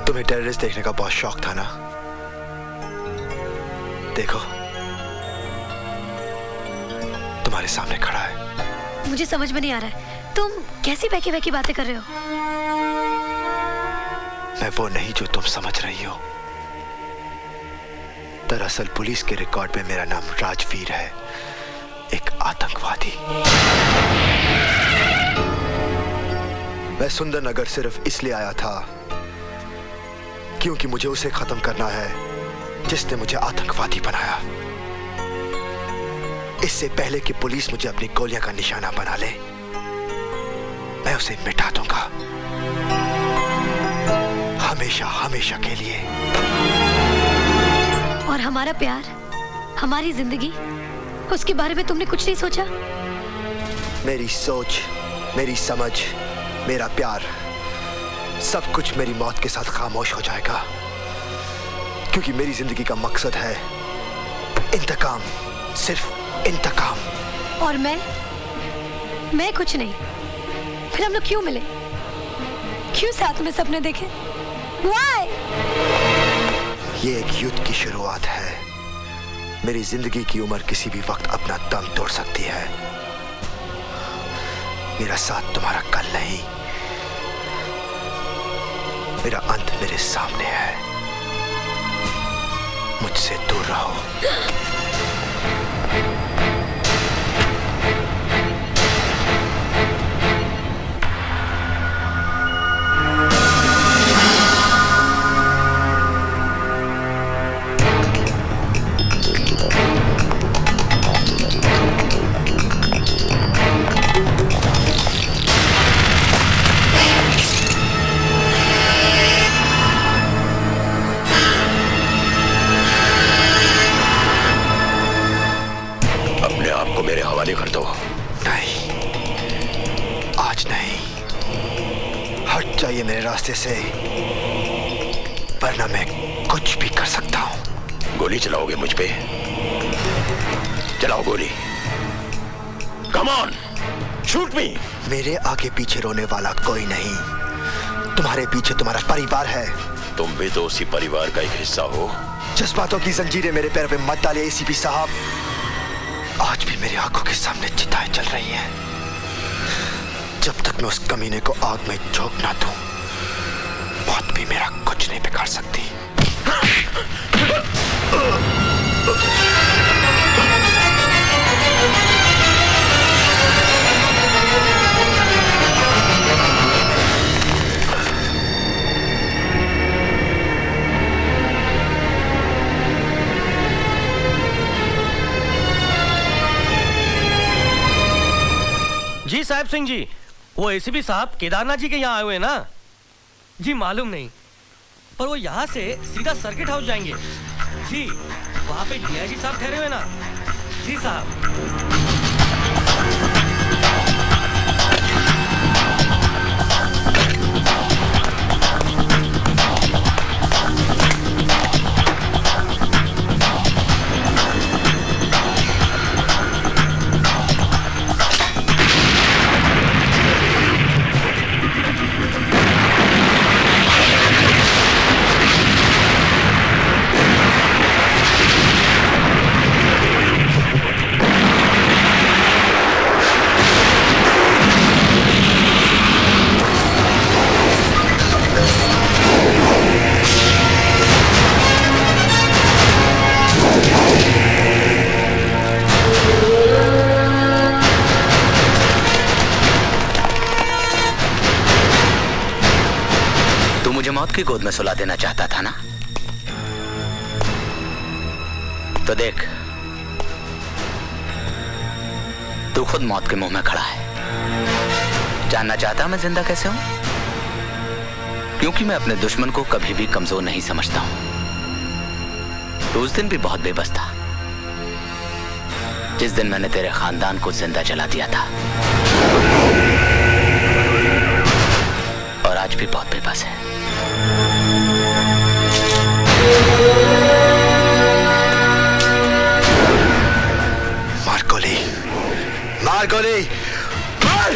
तुम्हें टेररिस्ट देखने का बहुत शौक था ना? देखो, तुम्हारे सामने खड़ा है। मुझे समझ में नहीं आ रहा है, तुम कैसी बहकी बहकी बातें कर रहे हो? मैं वो नहीं जो तुम समझ रही हो। दरअसल पुलिस के रिकॉर्ड में मेरा नाम राजवीर है, एक आतंकवादी। मैं सुंदरनगर सिर्फ इसलिए आया था क्योंकि मुझे उसे खत्म करना है जिसने मुझे आतंकवादी बनाया। इससे पहले कि पुलिस मुझे अपनी गोलियां का निशाना बना ले, मैं उसे मिटा दूंगा, हमेशा हमेशा के लिए। और हमारा प्यार, हमारी जिंदगी, उसके बारे में तुमने कुछ नहीं सोचा? मेरी सोच, मेरी समझ, मेरा प्यार, सब कुछ मेरी मौत के साथ खामोश हो जाएगा, क्योंकि मेरी जिंदगी का मकसद है इंतकाम, सिर्फ इंतकाम। और मैं कुछ नहीं। फिर हम लोग क्यों मिले? क्यों साथ में सपने देखे? Why? ये एक युद्ध की शुरुआत है। मेरी जिंदगी की उम्र किसी भी वक्त अपना दम तोड़ सकती है। मेरा साथ तुम्हारा कल नहीं, मेरा अंत मेरे सामने है। मुझसे दूर रहो। मेरे हवाले कर दो। नहीं, आज नहीं। हट जाइए मेरे रास्ते से, वरना मैं कुछ भी कर सकता हूं। गोली चलाओगे मुझ पे? चलाओ गोली। कम ऑन, शूट मी। मेरे आगे पीछे रोने वाला कोई नहीं। तुम्हारे पीछे तुम्हारा परिवार है। तुम भी तो उसी परिवार का एक हिस्सा हो। जज्बातों की जंजीरें मेरे पैर पे मत डालिए एसीपी साहब। आज भी मेरी आंखों के सामने चिताएं जल रही हैं। जब तक मैं उस कमीने को आग में झोंक ना दूं, मौत भी मेरा कुछ नहीं बिगाड़ सकती। जी साहब सिंह जी, वो एसीपी साहब केदारनाथ जी के यहाँ आए हुए हैं ना? जी मालूम नहीं, पर वो यहाँ से सीधा सर्किट हाउस जाएंगे। जी वहाँ पे डीआईजी साहब ठहरे हुए ना? जी साहब। मौत की गोद में सुला देना चाहता था ना? तो देख, तू खुद मौत के मुंह में खड़ा है। जानना चाहता मैं जिंदा कैसे हूं? क्योंकि मैं अपने दुश्मन को कभी भी कमजोर नहीं समझता हूं। तो उस दिन भी बहुत बेबस था जिस दिन मैंने तेरे खानदान को जिंदा जला दिया था, और आज भी बहुत बेबस है। मार गोली, मार गोली, मार!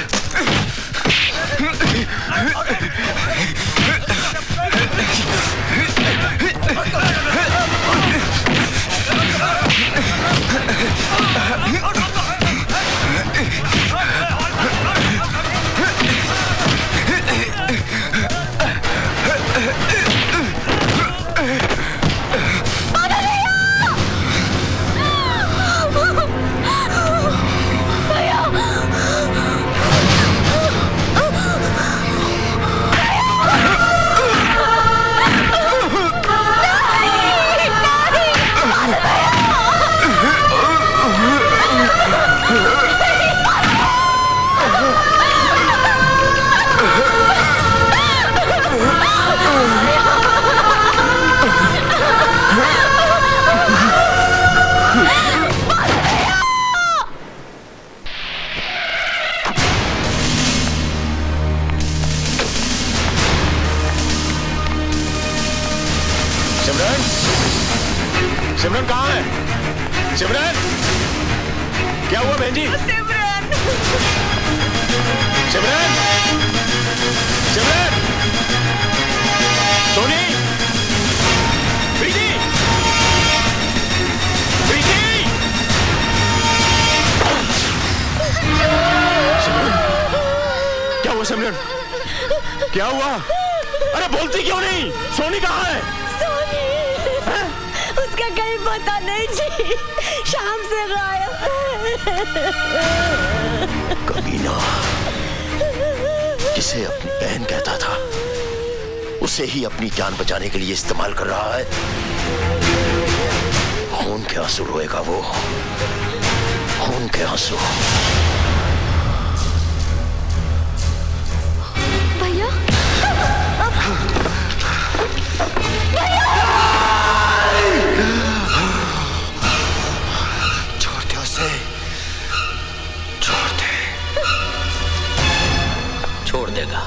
सिमरन, सिमरन कहाँ है? सिमरन, क्या हुआ बहन जी? सिमरन, सिमरन, सिमरन, सोनी, प्रीति, प्रीति, सिमरन, क्या हुआ सिमरन? क्या हुआ? अरे बोलती क्यों नहीं? सोनी कहाँ है? सोनी, उसका कहीं पता नहीं जी, शाम से गायब है। कमीना, जिसे अपनी बहन कहता था उसे ही अपनी जान बचाने के लिए इस्तेमाल कर रहा है। खून के आंसू रोएगा वो, खून के आंसू। भैया छोड़ दे उसे, छोड़ दे। छोड़ देगा,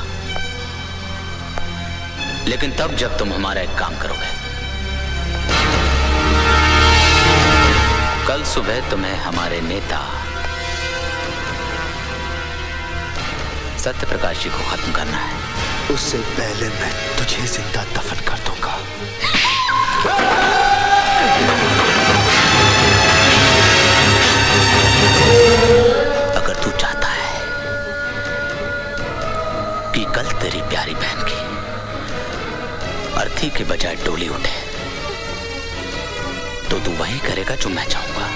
लेकिन तब जब तुम हमारा एक काम करोगे। कल सुबह तुम्हें हमारे नेता सत्य प्रकाश जी को खत्म करना है। उससे पहले मैं तुझे जिंदा दफन कर दूंगा। अगर तू चाहता है कि कल तेरी प्यारी बहन की अर्थी के बजाय डोली उठे, तो तू वही करेगा जो मैं चाहूंगा।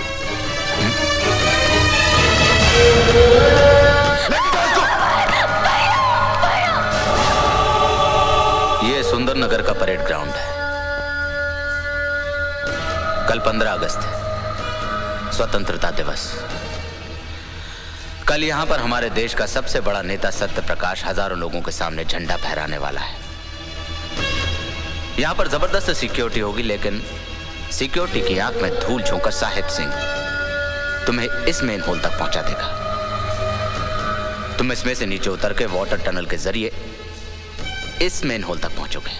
ये सुंदरनगर का परेड ग्राउंड है। कल 15 अगस्त है, स्वतंत्रता दिवस। कल यहां पर हमारे देश का सबसे बड़ा नेता सत्य प्रकाश हजारों लोगों के सामने झंडा फहराने वाला है। यहां पर जबरदस्त सिक्योरिटी होगी, लेकिन सिक्योरिटी की आंख में धूल झोंकर साहिब सिंह तुम्हें इस मेन होल तक पहुंचा देगा। तुम इसमें से नीचे उतर के वाटर टनल के जरिए इस मेन होल तक पहुंचोगे,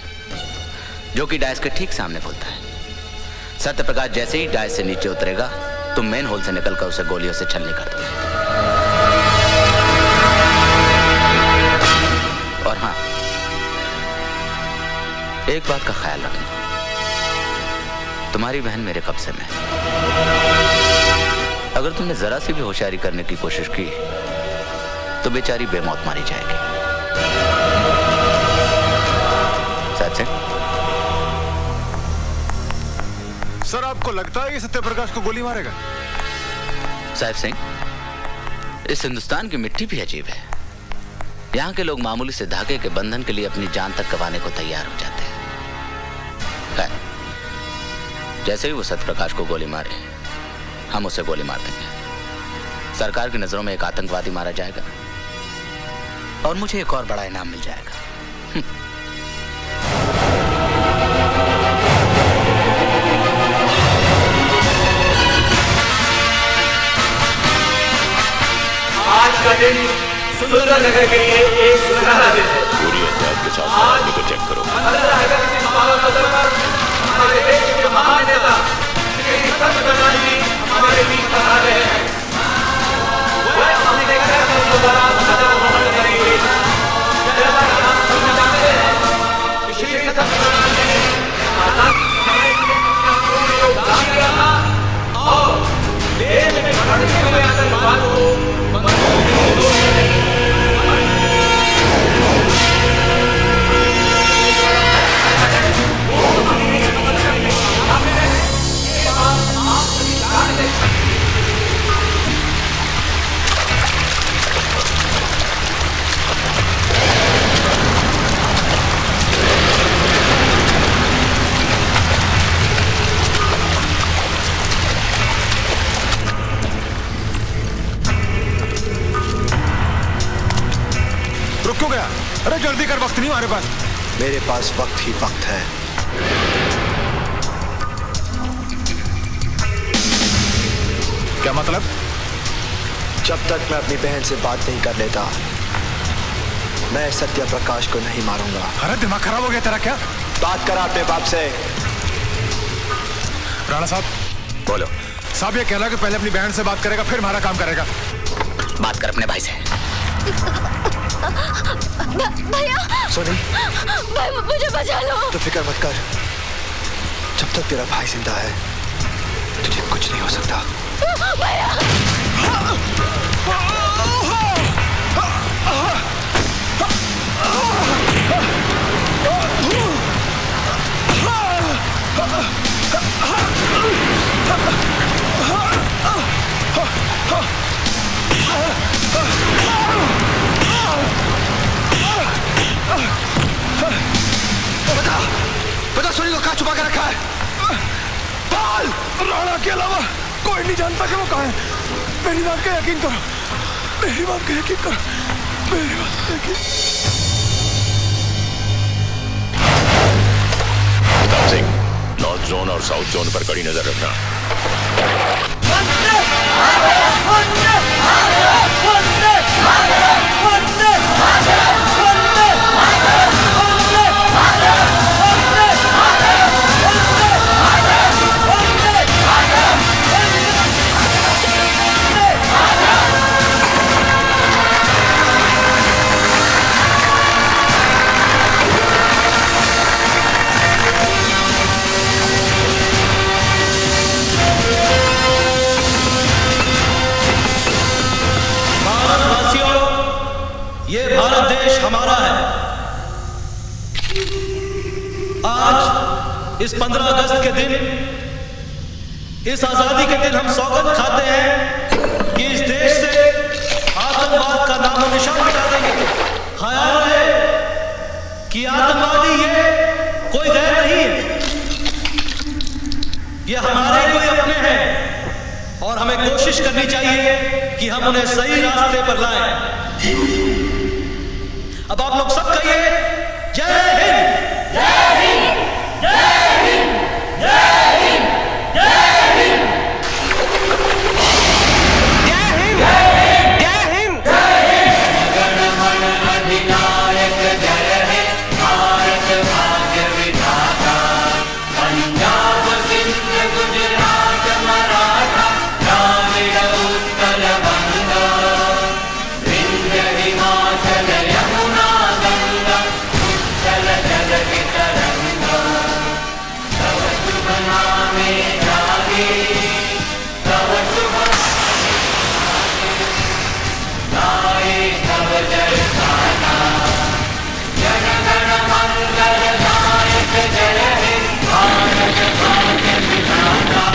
जो कि डायस के ठीक सामने खुलता है। सत्य प्रकाश जैसे ही डायस से नीचे उतरेगा, तुम मेन होल से निकलकर उसे गोलियों से छलनी कर दोगे। और हां, एक बात का ख्याल रखना, तुम्हारी बहन मेरे कब्जे में है। अगर तुमने जरा सी भी होशियारी करने की कोशिश की तो बेचारी बेमौत मारी जाएगी। साहब सिंह, सर आपको लगता है कि सत्यप्रकाश को गोली मारेगा? साहब सिंह, इस हिंदुस्तान की मिट्टी भी अजीब है। यहाँ के लोग मामूली से धागे के बंधन के लिए अपनी जान तक गंवाने को तैयार हो जाते हैं। जैसे ही वो सत्यप्रकाश को गोली मारे, हम उसे गोली मार देंगे। सरकार की नजरों में एक आतंकवादी मारा जाएगा और मुझे एक और बड़ा इनाम मिल जाएगा। आज का दिन सुंदरनगर के लिए एक सुनहरा दिन है। पूरी एहतियात के साथ मामले को चेक करो। अगर किसी मामला सदर पर हमारे देश के महान नेता श्री सत्य प्रकाश जी हमारे बीच बता रहे हैं। वह हमने देखा है कि उस दौरान सदर ग्रहण करेंगे। जैसा कि हम सभी जानते हैं कि श्री सत्य प्रकाश जी आजादी का पूर्ण योगदान दिया था और देश में बढ़ते हुए आतंकवाद को क्यों गया? अरे जल्दी कर, वक्त नहीं हमारे पास। मेरे पास वक्त ही वक्त है। क्या मतलब? जब तक मैं अपनी बहन से बात नहीं कर लेता, मैं सत्य प्रकाश को नहीं मारूंगा। अरे दिमाग खराब हो गया तेरा क्या? बात कर अपने बाप से। राणा साहब, बोलो। साहब ये कहना कि पहले अपनी बहन से बात करेगा फिर हमारा काम करेगा। बात कर अपने भाई से। भैया सोनी, भाई मुझे बचा लो। तो फिक्र मत कर, जब तक तेरा भाई जिंदा है तुझे कुछ नहीं हो सकता। भैया बता सोनी को कहाँ छुपा के रखा है? बाल! राणा के अलावा कोई नहीं जानता कि वो कहाँ है। मेरी बात का यकीन करो, मेरी बात का यकीन करो, मेरी बात का यकीन। प्रताप सिंह, नॉर्थ जोन और साउथ जोन पर कड़ी नजर रखना। ये भारत देश हमारा है। आज इस 15 अगस्त के दिन, इस आजादी के दिन हम सौगंध खाते हैं कि इस देश से आतंकवाद का नामो निशान मिटा देंगे। ख्याल रहे कि आतंकवादी ये कोई गैर नहीं है, ये हमारे कोई अपने हैं और हमें कोशिश करनी चाहिए कि हम उन्हें सही रास्ते पर लाएं। अब आप लोग सब कहिए जय हिंद, जय हिंद, जय हिंद, जय हिंद, जय हिंद, जय हिंद, जय हिंद, जय हिंद। गणमन अधिनायक जय हे भारत भाग्य विधाता, पंजाब सिंध गुजरात मराठा द्राविड़ उत्कल बंगा, विंध्य हिमाचल यमुना गंगा उत्कल जल की तरंगा, तव शुभ नामे जागे, तव शुभ गाए तव जय गाना, जन गण मंगल नायक जय हे भारत भाग्य विधाता।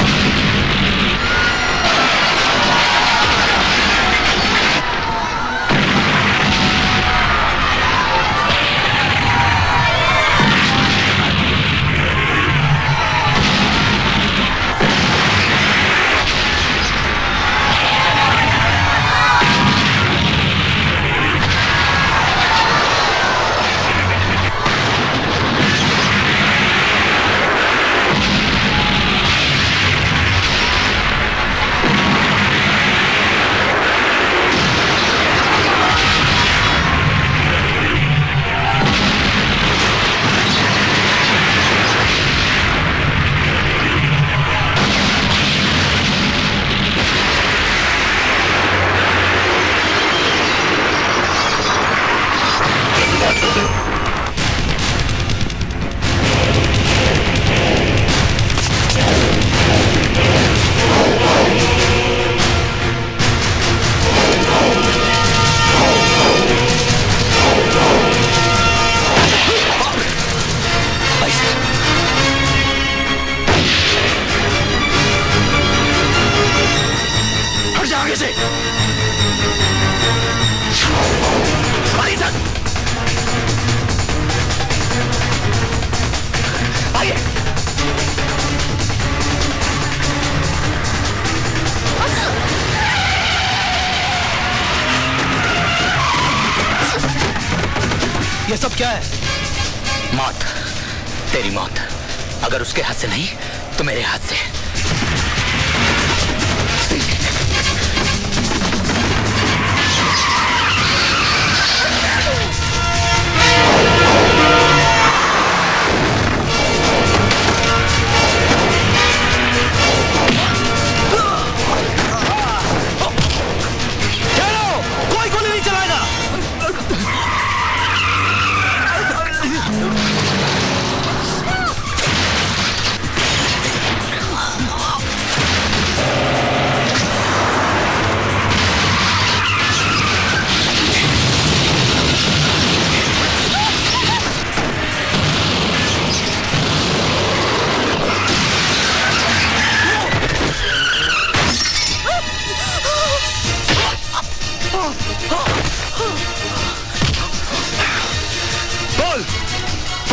हट जा आगे से। आइए सर, आइए। ये सब क्या है? मौत, तेरी मौत। अगर उसके हाथ से नहीं तो मेरे हाथ से।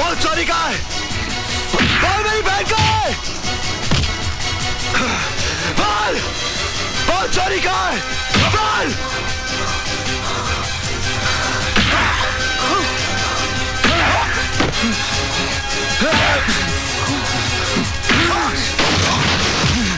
बोल चोरी का है? बोल मेरी बहन का है? बोल बोल चोरी का है? बोल